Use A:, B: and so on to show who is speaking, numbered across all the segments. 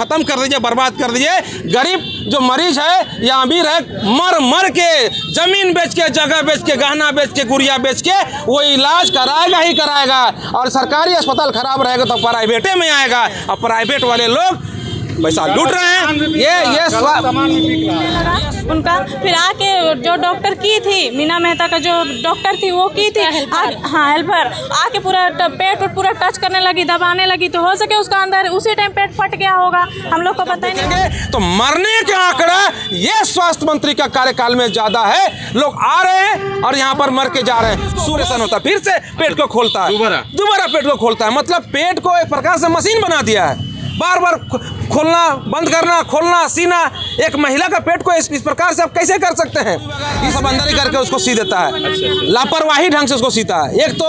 A: खत्म कर दीजिए, बर्बाद कर दीजिए। गरीब जो मरीज है या अमीर है, मर मर के जमीन बेच के, जगह बेच के, गहना बेच के, गुड़िया बेच के वो इलाज कराएगा ही कराएगा। और सरकारी अस्पताल खराब रहेगा तो प्राइवेटे में आएगा, और प्राइवेट वाले लोग पैसा लूट रहे हैं। ये
B: उनका फिर आके जो डॉक्टर की थी, मीना मेहता का जो डॉक्टर थी वो की थी, हाँ हेल्पर, आके पूरा पेट पूरा टच करने लगी, दबाने लगी। तो हो सके उसका अंदर उसी टाइम पेट फट गया होगा, हम लोग को पता ही नहीं।
A: तो मरने का आंकड़ा ये स्वास्थ्य मंत्री का कार्यकाल में ज्यादा है। लोग आ रहे हैं और यहाँ पर मर के जा रहे हैं। सूर्यसन होता है, फिर से पेट को खोलता है, दोबारा पेट को खोलता है। मतलब पेट को एक प्रकार से मशीन बना दिया है, बार बार खोलना, बंद करना, खोलना, सीना। एक महिला का पेट को इस प्रकार से आप कैसे कर सकते हैं? ये सब अंदर ही करके उसको सी देता है, लापरवाही ढंग से उसको सीता है। एक तो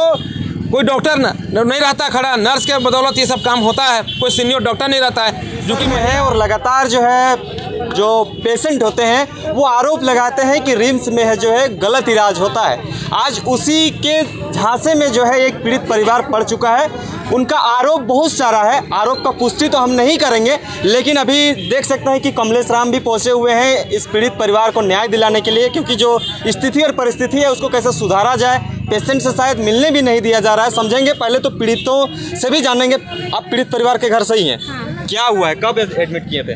A: कोई डॉक्टर नहीं रहता खड़ा, नर्स के बदौलत ये सब काम होता है। कोई सीनियर डॉक्टर नहीं रहता है
C: जो कि है। और लगातार जो है जो पेशेंट होते हैं वो आरोप लगाते हैं कि रिम्स में है जो है गलत इलाज होता है। आज उसी के झांसे में जो है एक पीड़ित परिवार पड़ चुका है। उनका आरोप बहुत सारा है, आरोप का पुष्टि तो हम नहीं करेंगे, लेकिन अभी देख सकते हैं कि कमलेश राम भी पहुंचे हुए हैं इस पीड़ित परिवार को न्याय दिलाने के लिए, क्योंकि जो स्थिति और परिस्थिति है उसको कैसे सुधारा जाए। पेशेंट से शायद मिलने भी नहीं दिया जा रहा है। समझेंगे, पहले तो पीड़ितों से भी जानेंगे। आप पीड़ित परिवार के घर से ही हैं?
B: हाँ।
C: क्या हुआ है, कब एडमिट किए थे?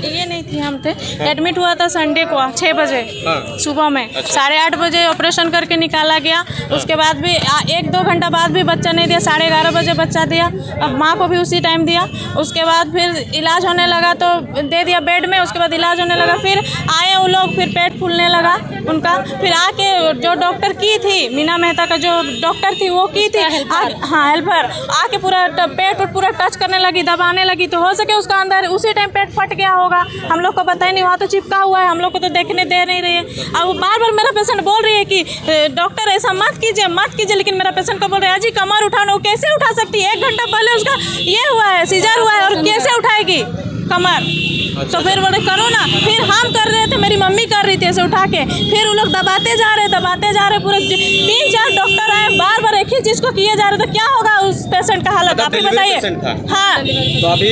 B: ये नहीं थी, हम थे एडमिट हुआ था संडे को 6 बजे सुबह में। 8:30 बजे ऑपरेशन करके निकाला गया। उसके बाद भी 1-2 घंटा बाद भी बच्चा नहीं दिया, 11:30 बजे बच्चा दिया। अब माँ को भी उसी टाइम दिया। उसके बाद फिर इलाज होने लगा तो दे दिया बेड में। उसके बाद इलाज होने लगा, फिर आए वो लोग, फिर पेट फूलने लगा उनका। फिर आके जो डॉक्टर की थी, मीना मेहता का जो डॉक्टर थी वो की थी, हाँ हेल्पर, आके पूरा पेट पूरा टच करने लगी, दबाने लगी। तो हो सके उसका अंदर उसी टाइम पेट फट गया होगा, हम लोग को पता ही नहीं। वहाँ तो चिपका हुआ है, हम लोग को तो देखने दे नहीं रही है। अब बार बार मेरा पेशेंट बोल रही है कि डॉक्टर ऐसा मत कीजिए, लेकिन मेरा पेशेंट को बोल रहा है जी कमर उठाना। वो कैसे उठा सकती है? 1 घंटा पहले उसका ये हुआ है, सीजर हुआ है, और कैसे उठाएगी कमर? तो फिर बोले करो ना। फिर हम कर रहे थे, मेरी मम्मी कर रही थी ऐसे उठा के। फिर वो लोग दबाते जा रहे पूरे 3-4 डॉक्टर आए, बार बार एक ही चीज को किए जा रहे। तो क्या होगा उस पेशेंट का हालत, आप ही बताइए। हाँ,
C: तो अभी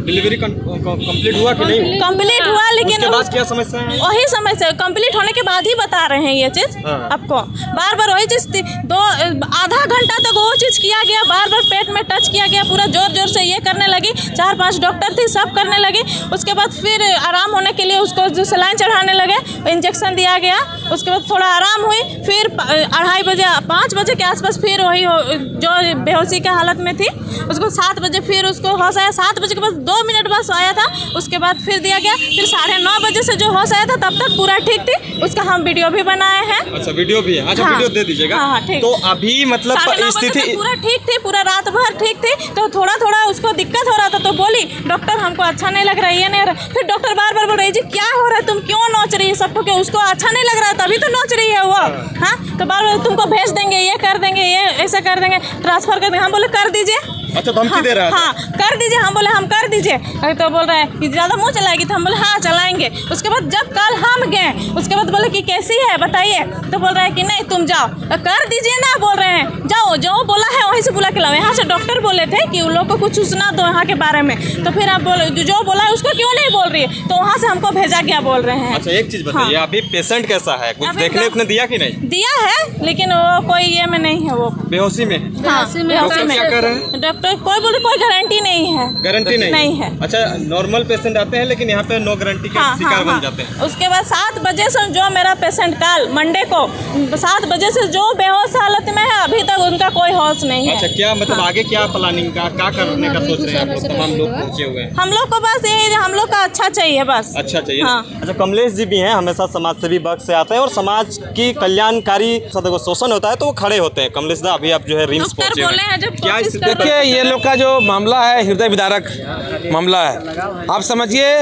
C: डिलीवरी कंप्लीट हुआ कि नहीं?
B: कंप्लीट हुआ, लेकिन
C: उसके बाद क्या समस्या है?
B: वही समस्या कंप्लीट होने के बाद ही बता रहे हैं ये चीज। आपको बार बार वही चीज आधा घंटा तक वो चीज किया गया, बार बार पेट में टच किया गया, पूरा जोर जोर से ये करने लगी। 4-5 डॉक्टर थी, सब करने लगी। उसके बाद फिर आराम होने के लिए उसको जो सलाइन चढ़ाने लगे, इंजेक्शन दिया गया। उसके बाद थोड़ा आराम हुई। फिर 2:30 बजे 5 बजे के आसपास फिर वही जो बेहोशी के हालत में थी, उसको 7 बजे फिर उसको होश आया। 7 बजे के बाद 2 मिनट बाद सोया था। उसके बाद फिर दिया गया। फिर 9:30 बजे से जो होश आया था तब तक पूरा ठीक थी। उसका हम वीडियो भी बनाए हैं।
C: अच्छा, वीडियो भी है? अच्छा,
B: हाँ,
C: वीडियो दे दीजिएगा।
B: हाँ, ठीक।
C: तो अभी मतलब स्थिति
B: पूरा ठीक थी, पूरा रात भर ठीक थी। तो थोड़ा थोड़ा उसको दिक्कत हो रहा था, तो बोली डॉक्टर हमको अच्छा नहीं लग रहा है, ये नहीं रहा। फिर डॉक्टर बार बार बोल रही जी क्या हो रहा है, तुम क्यों नोच रही है सबको? क्यों उसको अच्छा नहीं लग रहा है तभी तो नोच रही है वो। हाँ, तो बार बार तुमको भेज देंगे, ये कर देंगे, ये ऐसे कर देंगे, ट्रांसफर कर देंगे। हम बोले कर दीजिए।
C: अच्छा, धमकी दे रहा है?
B: हाँ, कर दीजिए। हम बोले हम कर दीजिए। तो बोल रहे हैं कि ज़्यादा मुँह चलाएगी। तो हम बोले हाँ चलाएंगे। उसके बाद जब कल हम गए, उसके बाद बोले कि कैसी है बताइए। तो बोल रहे हैं कि नहीं तुम जाओ। तो कर दीजिए ना, बोल रहे हैं जाओ, जो बोला है वहीं से बुला के लाओ। यहाँ से डॉक्टर बोले थे कि उन लोग को कुछ सुना दो यहाँ के बारे में। तो फिर आप बोले जो बोला है उसको क्यों नहीं बोल रही है? तो वहाँ से हमको भेजा गया बोल रहे हैं।
C: अच्छा, एक चीज बताइए, अभी पेशेंट कैसा है? कुछ देखने उठने दिया कि नहीं?
B: दिया है, लेकिन वो कोई ये में नहीं है, वो
C: बेहोशी में।
B: हाँ,
C: डॉक्टर क्या कर रहे हैं?
B: डॉक्टर कोई बोले कोई गारंटी नहीं है।
C: गारंटी नहीं है? अच्छा, नॉर्मल पेशेंट आते हैं लेकिन यहाँ पे नो गारंटी के शिकार बन जाते हैं।
B: उसके बाद 7 बजे से जो मेरा पेशेंट कल मंडे को 7 बजे से जो बेहोश हालत में है, अभी तक उनका कोई होश नहीं है।
C: अच्छा, क्या मतलब आगे क्या प्लानिंग का क्या करने का सोच रहे हैं आप लोग? तमाम लोग पहुँचे हुए हैं।
B: हम लोग को बस यही, हम लोग का अच्छा चाहिए, बस
C: अच्छा चाहिए।
B: हाँ।
C: अच्छा, कमलेश जी भी हैं, हमेशा समाज सेवी वर्ग से आते हैं और समाज की कल्याणकारी शोषण होता है तो वो खड़े होते हैं। कमलेश दा, अभी आप जो है रिम्स पहुँचे हुए हैं, क्या
A: देखिए ये लोग का जो मामला है हृदय विदारक मामला है। आप समझिए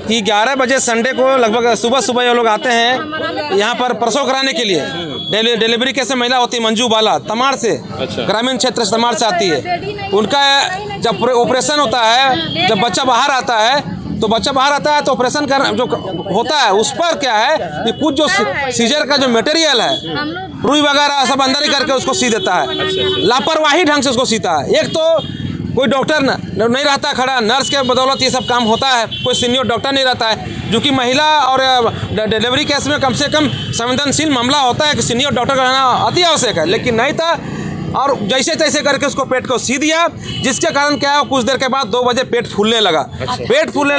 A: कि 11 बजे संडे को लगभग सुबह ये लोग आते हैं यहाँ पर प्रसव कराने के लिए। डिलीवरी कैसे महिला होती है मंजू बाला, तमाड़ से, ग्रामीण क्षेत्र से तमाड़ से आती है। उनका जब ऑपरेशन होता है, जब बच्चा बाहर आता है तो ऑपरेशन कर जो होता है उस पर क्या है कि कुछ जो सीजर का जो मटेरियल है, रुई वगैरह सब अंदर ही करके उसको सी देता है, लापरवाही ढंग से उसको सीता है। एक तो कोई डॉक्टर नहीं रहता खड़ा, नर्स के बदौलत ये सब काम होता है, कोई सीनियर डॉक्टर नहीं रहता है, जो कि महिला और डिलीवरी केस में कम से कम संवेदनशील मामला होता है कि सीनियर डॉक्टर का रहना अति आवश्यक है, लेकिन नहीं था। और जैसे तैसे करके उसको पेट को सी दिया, जिसके कारण क्या है, कुछ देर के बाद 2 बजे पेट फूलने लगा। पेट फूलने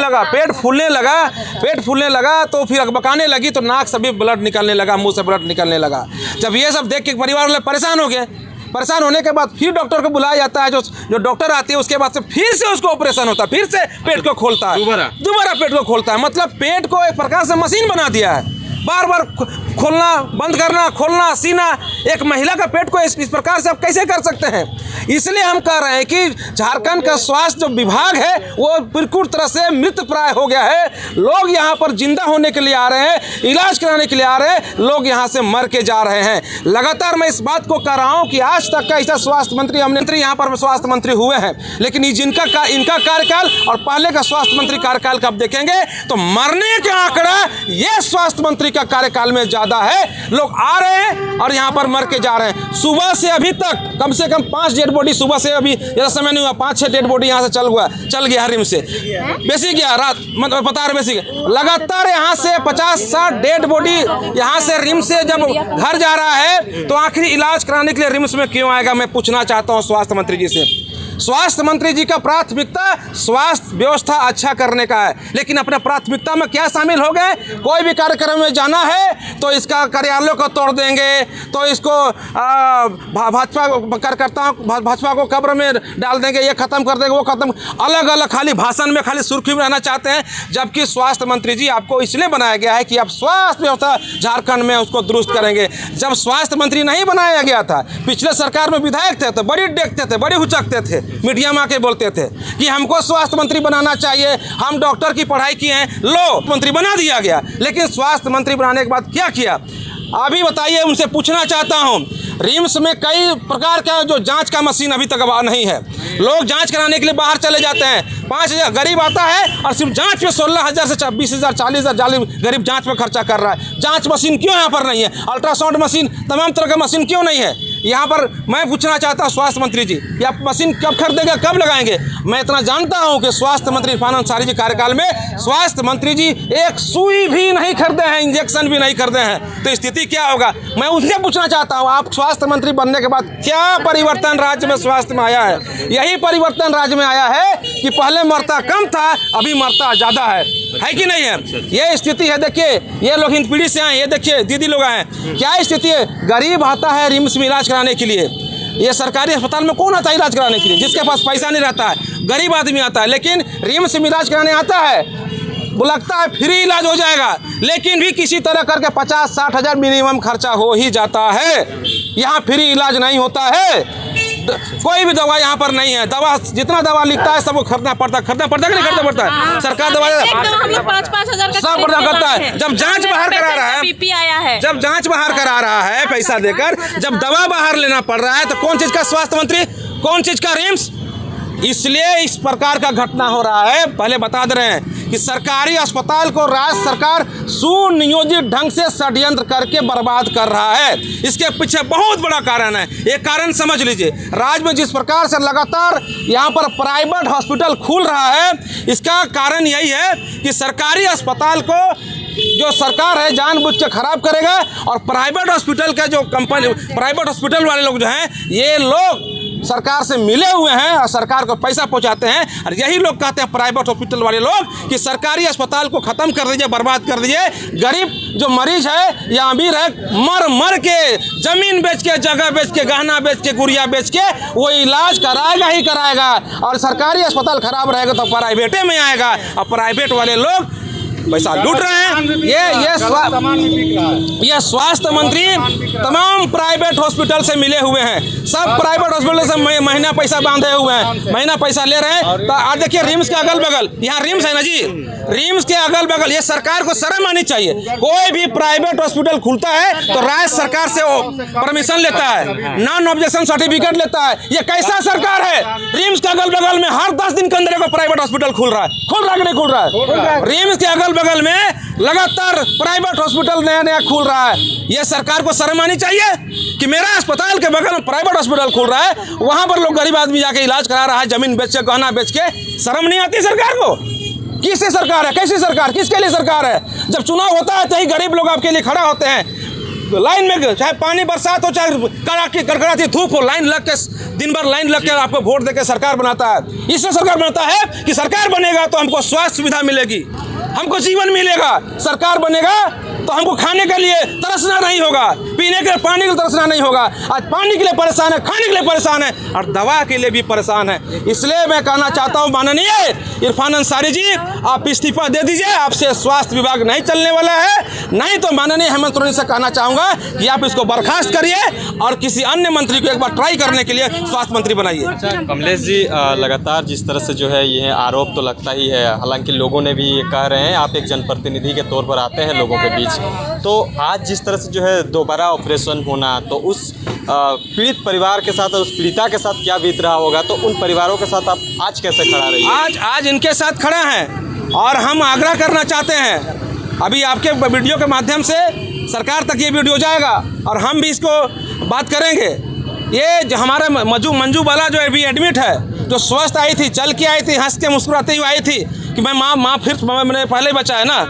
A: लगा तो फिर अकबकाने लगी, तो नाक से भी ब्लड निकलने लगा, मुंह से ब्लड निकलने लगा। जब ये सब देख के परिवार वाले परेशान हो गए। परेशान होने के बाद फिर डॉक्टर को बुलाया जाता है, जो डॉक्टर आती है, उसके बाद से फिर से उसको ऑपरेशन होता है, फिर से पेट को खोलता है, दोबारा पेट को खोलता है। मतलब पेट को एक प्रकार से मशीन बना दिया है, बार बार खोलना, बंद करना, खोलना, सीना। एक महिला का पेट को इस प्रकार से आप कैसे कर सकते हैं? इसलिए हम कह रहे हैं कि झारखंड का स्वास्थ्य जो विभाग है वो बिल्कुल तरह से मृत प्राय हो गया है। लोग यहाँ पर जिंदा होने के लिए आ रहे हैं, इलाज कराने के लिए आ रहे हैं, लोग यहाँ से मर के जा रहे हैं। लगातार मैं इस बात को कह रहा हूँ कि आज तक का ऐसा स्वास्थ्य मंत्री यहाँ पर स्वास्थ्य मंत्री हुए हैं, लेकिन इनका कार्यकाल और पहले का स्वास्थ्य मंत्री कार्यकाल का आप देखेंगे तो मरने का आंकड़ा ये स्वास्थ्य मंत्री का कार्यकाल में ज्यादा है। लोग आ रहे हैं और यहाँ पर मर के जा रहे हैं। सुबह से अभी तक कम से कम 5 डेड बॉडी, सुबह से अभी ज़्यादा समय नहीं हुआ, 5-6 डेड बॉडी यहाँ से चल गया रिम से, बेसिक गया रात, मतलब बता रहे बेसिक। लगातार यहाँ से 50-60 डेड बॉडी यहाँ से रिम से जब घर जा रहा है, तो आखिर इलाज कराने के लिए रिम्स में क्यों आएगा? मैं पूछना चाहता हूँ स्वास्थ्य मंत्री जी से। स्वास्थ्य मंत्री जी का प्राथमिकता स्वास्थ्य व्यवस्था अच्छा करने का है, लेकिन अपने प्राथमिकता में क्या शामिल हो गए? कोई भी कार्यक्रम में जाना है तो इसका कार्यालय को तोड़ देंगे, तो इसको भाजपा कार्यकर्ताओं, भाजपा को कब्र में डाल देंगे, ये खत्म कर देंगे, वो खत्म, अलग अलग खाली भाषण में, खाली सुर्खी में रहना चाहते हैं। जबकि स्वास्थ्य मंत्री जी आपको इसलिए बनाया गया है कि आप स्वास्थ्य व्यवस्था झारखंड में उसको दुरुस्त करेंगे। जब स्वास्थ्य मंत्री नहीं बनाया गया था, पिछले सरकार में विधायक थे तो बड़ी देखते थे, बड़ी हुचकते थे, मीडिया में आके बोलते थे कि हमको स्वास्थ्य मंत्री बनाना चाहिए, हम डॉक्टर की पढ़ाई किए हैं, लो मंत्री बना दिया गया। लेकिन स्वास्थ्य मंत्री बनाने के बाद क्या किया? अभी बताइए, उनसे पूछना चाहता हूं, रिम्स में कई प्रकार का जो जांच का मशीन अभी तक नहीं है। लोग जांच कराने के लिए बाहर चले जाते हैं, 5,000 गरीब आता है और सिर्फ जांच में 16,000 से 20,000 40,000 गरीब जांच में खर्चा कर रहा है। जांच मशीन क्यों यहाँ पर नहीं है? अल्ट्रासाउंड मशीन, तमाम तरह का मशीन क्यों नहीं है यहाँ पर? मैं पूछना चाहता हूँ स्वास्थ्य मंत्री जी, कि आप मशीन कब खरीदेंगे, कब लगाएंगे? मैं इतना जानता हूँ कि स्वास्थ्य मंत्री इरफान अंसारी जी कार्यकाल में स्वास्थ्य मंत्री जी एक सुई भी नहीं खरीदे हैं, इंजेक्शन भी नहीं खरीदे हैं, तो स्थिति क्या होगा? मैं उनसे पूछना चाहता हूँ, आप स्वास्थ्य मंत्री बनने के बाद क्या परिवर्तन राज्य में स्वास्थ्य में आया है? यही परिवर्तन राज्य में आया है कि पहले मरता कम था, अभी मरता ज़्यादा है कि नहीं है? ये स्थिति है। देखिए, ये लोग हिंद पीढ़ी से आए, ये देखिए दीदी लोग आए, क्या स्थिति है? गरीब आता है रिम्स में इलाज कराने के लिए। ये सरकारी अस्पताल में कौन आता है इलाज कराने के लिए? जिसके पास पैसा नहीं रहता है, गरीब आदमी आता है, लेकिन रिम्स में इलाज कराने आता है, वो लगता है फ्री इलाज हो जाएगा, लेकिन भी किसी तरह करके 50-60 हज़ार मिनिमम खर्चा हो ही जाता है। यहाँ फ्री इलाज नहीं होता है, कोई भी दवा यहाँ पर नहीं है। दवा, जितना दवा लिखता है सब वो खरीदना पड़ता है कि नहीं खरीदना पड़ता है? सरकार दवा
B: 5-5 हज़ार
A: सब प्रदान करता है। जब जांच बाहर करा रहा है,
B: पीपी आया है,
A: जब जांच बाहर करा रहा है पैसा देकर, जब दवा बाहर लेना पड़ रहा है, तो कौन चीज़ का स्वास्थ्य मंत्री, कौन चीज़ का रिम्स? इसलिए इस प्रकार का घटना हो रहा है। पहले बता दे रहे हैं कि सरकारी अस्पताल को राज्य सरकार सुनियोजित ढंग से षड्यंत्र करके बर्बाद कर रहा है। इसके पीछे बहुत बड़ा कारण है। एक कारण समझ लीजिए, राज्य में जिस प्रकार से लगातार यहाँ पर प्राइवेट हॉस्पिटल खुल रहा है, इसका कारण यही है कि सरकारी अस्पताल को जो सरकार है जानबूझ के खराब करेगा, और प्राइवेट हॉस्पिटल का जो कंपनी, प्राइवेट हॉस्पिटल वाले लोग जो हैं, ये लोग सरकार से मिले हुए हैं और सरकार को पैसा पहुंचाते हैं। और यही लोग कहते हैं प्राइवेट हॉस्पिटल वाले लोग कि सरकारी अस्पताल को ख़त्म कर दीजिए, बर्बाद कर दीजिए। गरीब जो मरीज है या अमीर है, मर के, ज़मीन बेच के, जगह बेच के, गहना बेच के, गुड़िया बेच के वो इलाज कराएगा ही कराएगा। और सरकारी अस्पताल खराब रहेगा तो प्राइवेटे में आएगा, और प्राइवेट वाले लोग पैसा लूट रहे हैं। ये स्वास्थ्य मंत्री तमाम प्राइवेट हॉस्पिटल से मिले हुए हैं, सब प्राइवेट हॉस्पिटल से महीना पैसा बांधे हुए हैं, महीना पैसा ले रहे हैं। तो आज देखिए रिम्स के अगल बगल, यहाँ रिम्स है ना जी, रिम्स के अगल बगल, ये सरकार को शर्म आनी चाहिए। कोई भी प्राइवेट हॉस्पिटल खुलता है तो राज्य सरकार से वो परमिशन लेता है, नॉन ऑब्जेक्शन सर्टिफिकेट लेता है। ये कैसा सरकार है? रिम्स के अगल बगल में हर 10 दिन के अंदर एक प्राइवेट हॉस्पिटल खुल रहा है कि नहीं खुल रहा है? रिम्स के अगल बगल में लगातार प्राइवेट हॉस्पिटल नया नया खुल रहा है। ये सरकार को शर्म आनी चाहिए कि मेरा अस्पताल के बगल में प्राइवेट हॉस्पिटल खुल रहा है, वहाँ पर लोग गरीब आदमी जाके इलाज करा रहा है, जमीन बेच के, गहना बेच के। शर्म नहीं आती सरकार को? किससे सरकार है? कैसी सरकार? किसके लिए सरकार है? जब चुनाव होता है तो ही गरीब लोग आपके लिए खड़ा होते हैं लाइन में, चाहे पानी बरसात हो, चाहे कड़कड़ाती धूप हो, लाइन लग के दिन भर लाइन लग के आपको वोट देकर सरकार बनाता है। इससे सरकार बनाता है कि सरकार बनेगा तो हमको स्वास्थ्य सुविधा मिलेगी, हमको जीवन मिलेगा। सरकार बनेगा तो हमको खाने के लिए तरसना नहीं होगा, पीने के लिए पानी के लिए तरसना नहीं होगा। आज पानी के लिए परेशान है, खाने के लिए परेशान है और दवा के लिए भी परेशान है। इसलिए मैं कहना चाहता हूँ माननीय इरफान अंसारी जी, आप इस्तीफा दे दीजिए। आपसे स्वास्थ्य विभाग नहीं चलने वाला है। नहीं तो माननीय हेमंत सोरेन से कहना चाहूँगा कि आप इसको बर्खास्त करिए और किसी अन्य मंत्री को एक बार ट्राई करने के लिए स्वास्थ्य मंत्री बनाइए।
C: कमलेश जी, लगातार जिस तरह से जो है ये आरोप तो लगता ही है, हालांकि लोगों ने भी ये कह रहे हैं, आप एक जनप्रतिनिधि के तौर पर आते हैं लोगों के बीच, तो आज जिस तरह से जो है दोबारा ऑपरेशन होना, तो उस पीड़ित परिवार के साथ और उस पीड़िता के साथ क्या बीत रहा होगा, तो उन परिवारों के साथ आप आज कैसे खड़ा रही?
A: आज इनके साथ खड़ा हैं और हम आग्रह करना चाहते हैं, अभी आपके वीडियो के माध्यम से सरकार तक ये वीडियो जाएगा और हम भी इसको बात करेंगे। ये जो हमारा मंजू बाला जो अभी एडमिट है, जो स्वस्थ आई थी, चल के आई थी, हंस के मुस्कुराते हुए आई थी कि मैं माँ फिर मैंने पहले बच्चा है ना,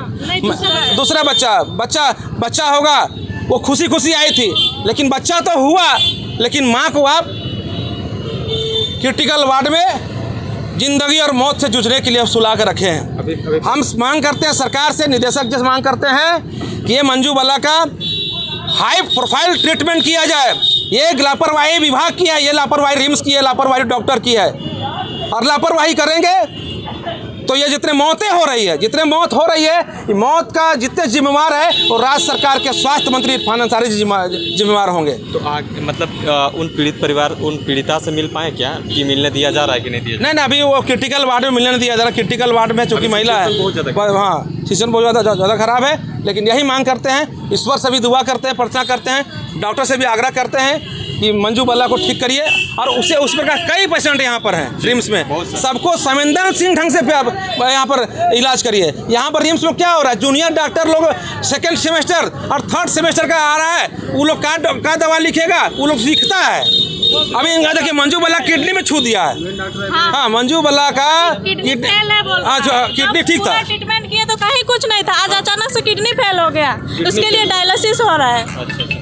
A: दूसरा बच्चा होगा, वो खुशी आई थी। लेकिन बच्चा तो हुआ, लेकिन माँ को आप क्रिटिकल वार्ड में जिंदगी और मौत से जूझने के लिए सुला के रखे हैं। हम मांग करते हैं सरकार से, निदेशक जैसे मांग करते हैं कि ये मंजू बाला का हाई प्रोफाइल ट्रीटमेंट किया जाए। ये लापरवाही विभाग की है, ये लापरवाही रिम्स की है, लापरवाही डॉक्टर की है। और लापरवाही करेंगे तो ये जितने मौतें हो रही है, ये मौत का जितने जिम्मेवार है वो राज्य सरकार के स्वास्थ्य मंत्री इरफान अंसारी जी जिम्मेवार होंगे।
C: तो मतलब उन पीड़ित परिवार, उन पीड़िता से मिल पाए क्या, कि मिलने दिया जा रहा है कि नहीं दिया जा रहा?
A: नहीं, अभी वो क्रिटिकल वार्ड में मिलने नहीं दिया जा रहा। क्रिटिकल वार्ड में चूँकि महिला है, हाँ, सिचुएशन बहुत ज़्यादा खराब है। लेकिन यही मांग करते हैं, ईश्वर से भी दुआ करते हैं, प्रार्थना करते हैं, डॉक्टर से भी आग्रह करते हैं कि मंजू बाला को ठीक करिए। और उस प्रकार कई पेशेंट यहाँ पर हैं रिम्स में, सबको संवेदनशील ढंग से यहाँ पर इलाज करिए। यहाँ पर रिम्स में क्या हो रहा है, जूनियर डॉक्टर लोग सेकेंड सेमेस्टर और थर्ड सेमेस्टर का आ रहा है, वो लोग का दवा लिखेगा, वो लोग सीखता है। अभी इनका देखिए मंजू बाला किडनी में छू दिया है। हाँ, मंजू बाला का किडनी ठीक था,
B: ट्रीटमेंट किया तो कहीं कुछ नहीं था, आज अचानक से किडनी फेल हो गया, उसके लिए डायलिसिस हो रहा है।